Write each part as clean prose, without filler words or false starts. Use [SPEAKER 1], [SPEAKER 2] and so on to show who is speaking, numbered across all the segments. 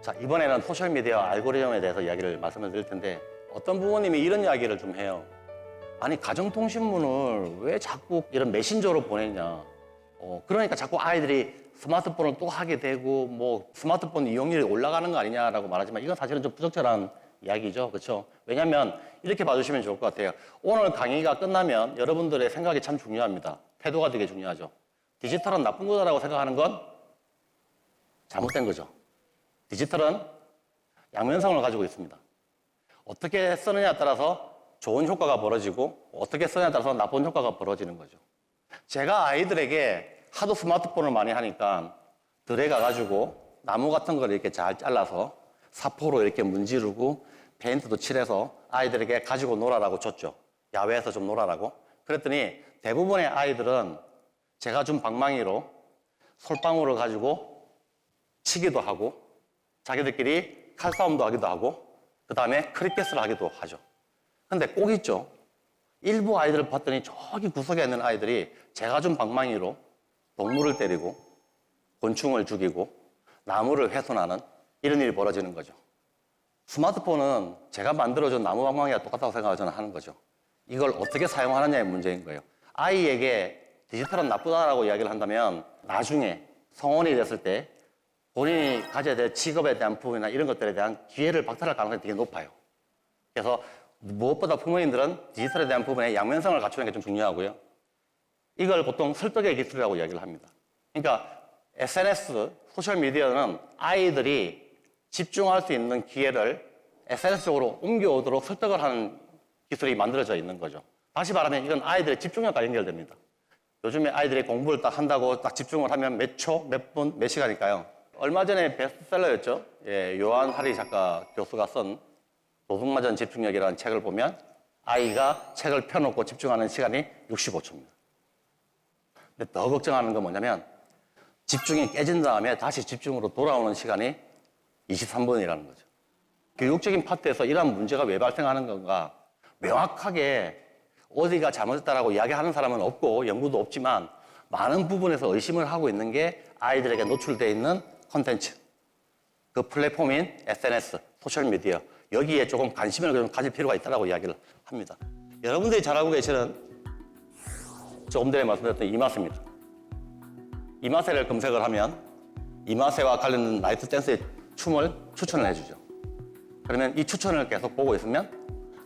[SPEAKER 1] 자, 이번에는 소셜미디어 알고리즘에 대해서 이야기를 말씀을 드릴 텐데 어떤 부모님이 이런 이야기를 좀 해요. 아니, 가정통신문을 왜 자꾸 이런 메신저로 보내냐. 그러니까 자꾸 아이들이 스마트폰을 또 하게 되고 뭐 스마트폰 이용률이 올라가는 거 아니냐라고 말하지만 이건 사실은 좀 부적절한 이야기죠. 그렇죠? 왜냐하면 이렇게 봐주시면 좋을 것 같아요. 오늘 강의가 끝나면 여러분들의 생각이 참 중요합니다. 태도가 되게 중요하죠. 디지털은 나쁜 거다라고 생각하는 건 잘못된 거죠. 디지털은 양면성을 가지고 있습니다. 어떻게 쓰느냐에 따라서 좋은 효과가 벌어지고 어떻게 쓰느냐에 따라서 나쁜 효과가 벌어지는 거죠. 제가 아이들에게 하도 스마트폰을 많이 하니까 들에 가가지고 나무 같은 걸 이렇게 잘 잘라서 사포로 이렇게 문지르고 페인트도 칠해서 아이들에게 가지고 놀아라고 줬죠. 야외에서 좀 놀아라고. 그랬더니 대부분의 아이들은 제가 준 방망이로 솔방울을 가지고 치기도 하고 자기들끼리 칼싸움도 하기도 하고 그 다음에 크리켓을 하기도 하죠. 근데 꼭 있죠. 일부 아이들을 봤더니 저기 구석에 있는 아이들이 제가 준 방망이로 동물을 때리고 곤충을 죽이고 나무를 훼손하는 이런 일이 벌어지는 거죠. 스마트폰은 제가 만들어준 나무 방망이와 똑같다고 생각을 저는 하는 거죠. 이걸 어떻게 사용하느냐의 문제인 거예요. 아이에게 디지털은 나쁘다라고 이야기를 한다면 나중에 성원이 됐을 때 본인이 가져야 될 직업에 대한 부분이나 이런 것들에 대한 기회를 박탈할 가능성이 되게 높아요. 그래서 무엇보다 부모님들은 디지털에 대한 부분에 양면성을 갖추는 게 좀 중요하고요. 이걸 보통 설득의 기술이라고 이야기를 합니다. 그러니까 SNS, 소셜미디어는 아이들이 집중할 수 있는 기회를 SNS 쪽으로 옮겨오도록 설득을 하는 기술이 만들어져 있는 거죠. 다시 말하면 이건 아이들의 집중력과 연결됩니다. 요즘에 아이들이 공부를 딱 한다고 딱 집중을 하면 몇 초, 몇 분, 몇 시간일까요? 얼마 전에 베스트셀러였죠. 예, 요한 하리 작가 교수가 쓴 도둑맞은 집중력이라는 책을 보면 아이가 책을 펴놓고 집중하는 시간이 65초입니다. 근데 더 걱정하는 건 뭐냐면 집중이 깨진 다음에 다시 집중으로 돌아오는 시간이 23분이라는 거죠. 교육적인 파트에서 이러한 문제가 왜 발생하는 건가 명확하게 어디가 잘못했다라고 이야기하는 사람은 없고 연구도 없지만 많은 부분에서 의심을 하고 있는 게 아이들에게 노출되어 있는 콘텐츠, 그 플랫폼인 SNS, 소셜미디어 여기에 조금 관심을 좀 가질 필요가 있다고 이야기를 합니다. 여러분들이 잘 알고 계시는 조금 전에 말씀드렸던 이마세입니다. 이마세를 검색을 하면 이마세와 관련된 나이트 댄스의 춤을 추천을 해주죠. 그러면 이 추천을 계속 보고 있으면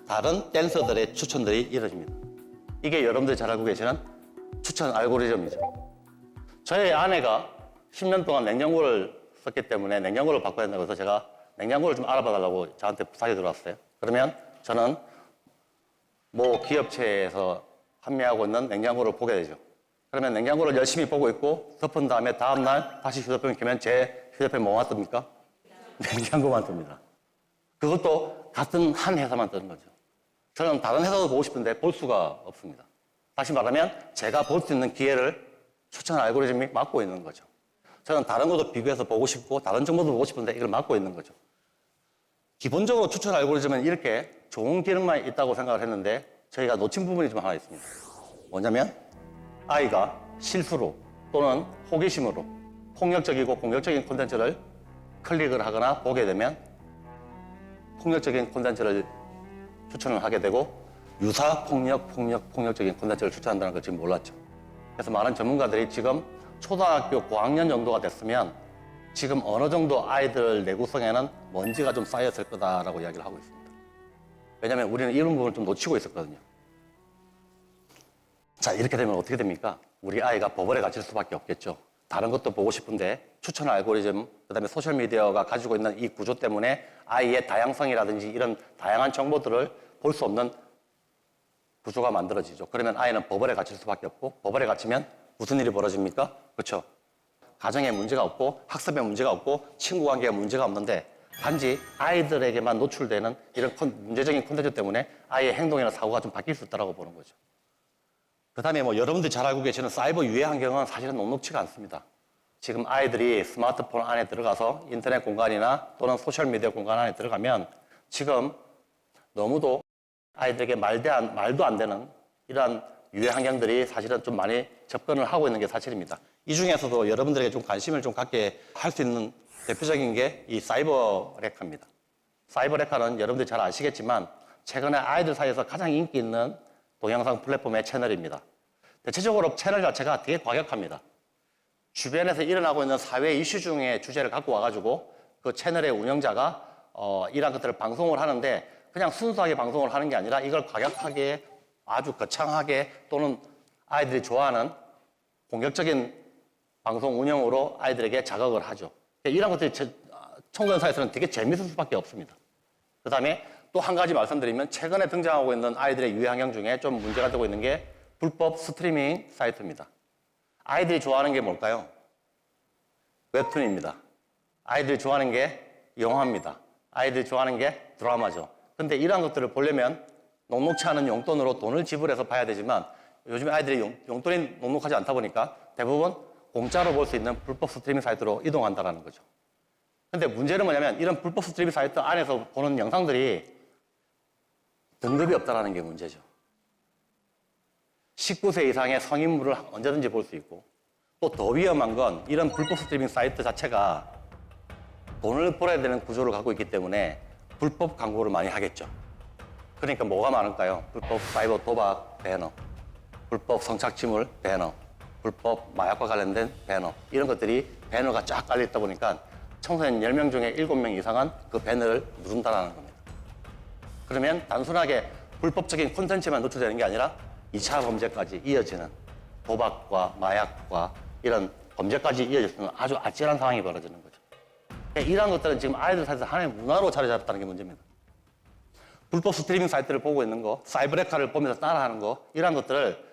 [SPEAKER 1] 다른 댄서들의 추천들이 이루어집니다. 이게 여러분들이 잘 알고 계시는 추천 알고리즘이죠. 저희 아내가 10년 동안 냉장고를 썼기 때문에 냉장고를 바꿔야 된다고 해서 제가 냉장고를 좀 알아봐 달라고 저한테 부탁이 들어왔어요. 그러면 저는 모 기업체에서 판매하고 있는 냉장고를 보게 되죠. 그러면 냉장고를 열심히 보고 있고 덮은 다음에 다음날 다시 휴대폰을 켜면 제 휴대폰에 뭐만 뜹니까? 냉장고만 뜹니다. 그것도 같은 한 회사만 뜨는 거죠. 저는 다른 회사도 보고 싶은데 볼 수가 없습니다. 다시 말하면 제가 볼 수 있는 기회를 추천 알고리즘이 막고 있는 거죠. 저는 다른 것도 비교해서 보고 싶고 다른 정보도 보고 싶은데 이걸 막고 있는 거죠. 기본적으로 추천 알고리즘은 이렇게 좋은 기능만 있다고 생각을 했는데 저희가 놓친 부분이 좀 하나 있습니다. 뭐냐면 아이가 실수로 또는 호기심으로 폭력적이고 공격적인 콘텐츠를 클릭을 하거나 보게 되면 폭력적인 콘텐츠를 추천을 하게 되고 유사 폭력적인 콘텐츠를 추천한다는 걸 지금 몰랐죠. 그래서 많은 전문가들이 지금 초등학교 고학년 정도가 됐으면 지금 어느 정도 아이들 내구성에는 먼지가 좀 쌓였을 거다라고 이야기를 하고 있습니다. 왜냐하면 우리는 이런 부분을 좀 놓치고 있었거든요. 자, 이렇게 되면 어떻게 됩니까? 우리 아이가 버블에 갇힐 수밖에 없겠죠. 다른 것도 보고 싶은데 추천 알고리즘, 그다음에 소셜미디어가 가지고 있는 이 구조 때문에 아이의 다양성이라든지 이런 다양한 정보들을 볼 수 없는 구조가 만들어지죠. 그러면 아이는 버블에 갇힐 수밖에 없고 버블에 갇히면 무슨 일이 벌어집니까? 그렇죠. 가정에 문제가 없고 학습에 문제가 없고 친구 관계에 문제가 없는데 단지 아이들에게만 노출되는 이런 문제적인 콘텐츠 때문에 아이의 행동이나 사고가 좀 바뀔 수 있다고 보는 거죠. 그 다음에 뭐 여러분들이 잘 알고 계시는 사이버 유해 환경은 사실은 녹록치가 않습니다. 지금 아이들이 스마트폰 안에 들어가서 인터넷 공간이나 또는 소셜미디어 공간 안에 들어가면 지금 너무도 아이들에게 말도 안 되는 이러한 유해 환경들이 사실은 좀 많이 접근을 하고 있는 게 사실입니다. 이 중에서도 여러분들에게 좀 관심을 좀 갖게 할 수 있는 대표적인 게 이 사이버 레카입니다. 사이버 레카는 여러분들이 잘 아시겠지만 최근에 아이들 사이에서 가장 인기 있는 동영상 플랫폼의 채널입니다. 대체적으로 채널 자체가 되게 과격합니다. 주변에서 일어나고 있는 사회 이슈 중에 주제를 갖고 와가지고 그 채널의 운영자가 이러한 것들을 방송을 하는데 그냥 순수하게 방송을 하는 게 아니라 이걸 과격하게 아주 거창하게 또는 아이들이 좋아하는 공격적인 방송 운영으로 아이들에게 자극을 하죠. 이런 것들이 청소년 사이에서는 되게 재밌을 수밖에 없습니다. 그 다음에 또 한 가지 말씀드리면 최근에 등장하고 있는 아이들의 유해환경 중에 좀 문제가 되고 있는 게 불법 스트리밍 사이트입니다. 아이들이 좋아하는 게 뭘까요? 웹툰입니다. 아이들이 좋아하는 게 영화입니다. 아이들이 좋아하는 게 드라마죠. 근데 이러한 것들을 보려면 녹록치 않은 용돈으로 돈을 지불해서 봐야 되지만 요즘에 아이들이 용돈이 녹록하지 않다 보니까 대부분 공짜로 볼 수 있는 불법 스트리밍 사이트로 이동한다는 거죠. 근데 문제는 뭐냐면 이런 불법 스트리밍 사이트 안에서 보는 영상들이 등급이 없다는 게 문제죠. 19세 이상의 성인물을 언제든지 볼 수 있고 또 더 위험한 건 이런 불법 스트리밍 사이트 자체가 돈을 벌어야 되는 구조를 갖고 있기 때문에 불법 광고를 많이 하겠죠. 그러니까 뭐가 많을까요? 불법 사이버 도박 배너, 불법 성착취물 배너, 불법 마약과 관련된 배너 이런 것들이 배너가 쫙 깔려있다 보니까 청소년 10명 중에 7명 이상은 그 배너를 누른다는 겁니다. 그러면 단순하게 불법적인 콘텐츠만 노출되는 게 아니라 2차 범죄까지 이어지는 도박과 마약과 이런 범죄까지 이어지는 아주 아찔한 상황이 벌어지는 거죠. 이러한 것들은 지금 아이들 사이에서 하나의 문화로 자리 잡았다는 게 문제입니다. 불법 스트리밍 사이트를 보고 있는 거, 사이버레카를 보면서 따라하는 거 이러한 것들을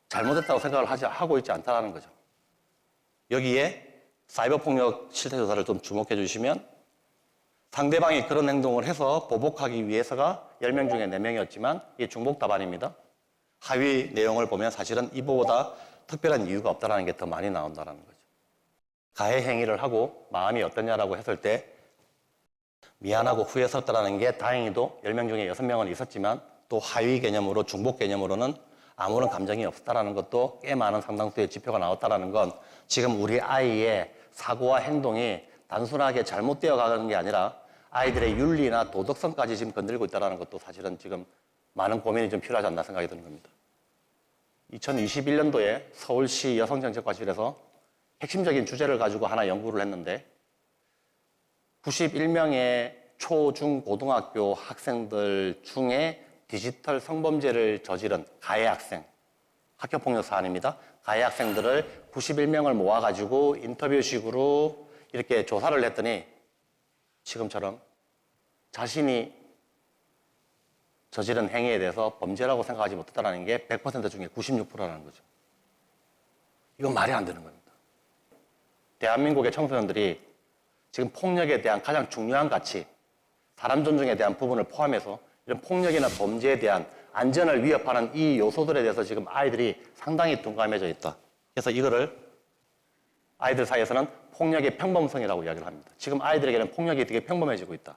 [SPEAKER 1] 잘못했다고 생각을 하고 있지 않다는 거죠. 여기에 사이버폭력 실태조사를 좀 주목해 주시면 상대방이 그런 행동을 해서 보복하기 위해서가 10명 중에 4명이었지만 이게 중복 답안입니다. 하위 내용을 보면 사실은 이보다 특별한 이유가 없다는 게 더 많이 나온다는 거죠. 가해 행위를 하고 마음이 어떠냐라고 했을 때 미안하고 후회스럽다는 게 다행히도 10명 중에 6명은 있었지만 또 하위 개념으로 중복 개념으로는 아무런 감정이 없었다는 것도 꽤 많은 상당수의 지표가 나왔다는 건 지금 우리 아이의 사고와 행동이 단순하게 잘못되어 가는 게 아니라 아이들의 윤리나 도덕성까지 지금 건들고 있다는 것도 사실은 지금 많은 고민이 좀 필요하지 않나 생각이 드는 겁니다. 2021년도에 서울시 여성정책과실에서 핵심적인 주제를 가지고 하나 연구를 했는데 91명의 초, 중, 고등학교 학생들 중에 디지털 성범죄를 저지른 가해 학생, 학교폭력 사안입니다. 가해 학생들을 91명을 모아가지고 인터뷰식으로 이렇게 조사를 했더니 지금처럼 자신이 저지른 행위에 대해서 범죄라고 생각하지 못했다는 게 100% 중에 96%라는 거죠. 이건 말이 안 되는 겁니다. 대한민국의 청소년들이 지금 폭력에 대한 가장 중요한 가치, 사람 존중에 대한 부분을 포함해서 이런 폭력이나 범죄에 대한 안전을 위협하는 이 요소들에 대해서 지금 아이들이 상당히 둔감해져 있다. 그래서 이거를 아이들 사이에서는 폭력의 평범성이라고 이야기를 합니다. 지금 아이들에게는 폭력이 되게 평범해지고 있다.